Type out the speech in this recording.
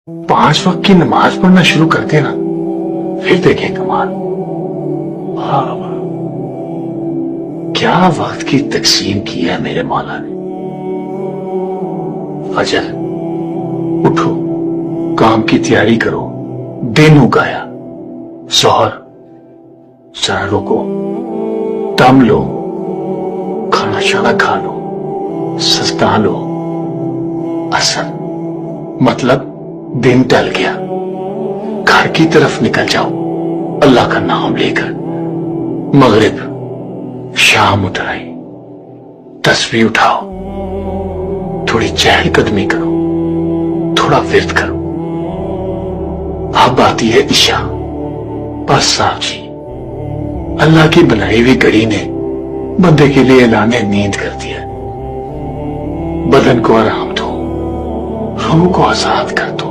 5 वक्त की नमाज पढ़ना शुरू कर देना, फिर देखें कमाल। वाह वाह, क्या वक्त की तकसीम की है मेरे मौला ने। फजर उठो, काम की तैयारी करो, दिन उगाया। जोहर जरा रुको, दम लो, खाना शाना खा लो, सस्ता लो। असर मतलब दिन टल गया, घर की तरफ निकल जाओ अल्लाह का नाम लेकर। मगरिब शाम उठ आई, तस्बीह उठाओ, थोड़ी चहलकदमी करो, थोड़ा विर्द करो। अब आती है इशा। बस साहब जी, अल्लाह की बनाई हुई घड़ी ने बंदे के लिए ऐलाने नींद कर दिया। बदन को आराम दो, रूह को आजाद कर दो।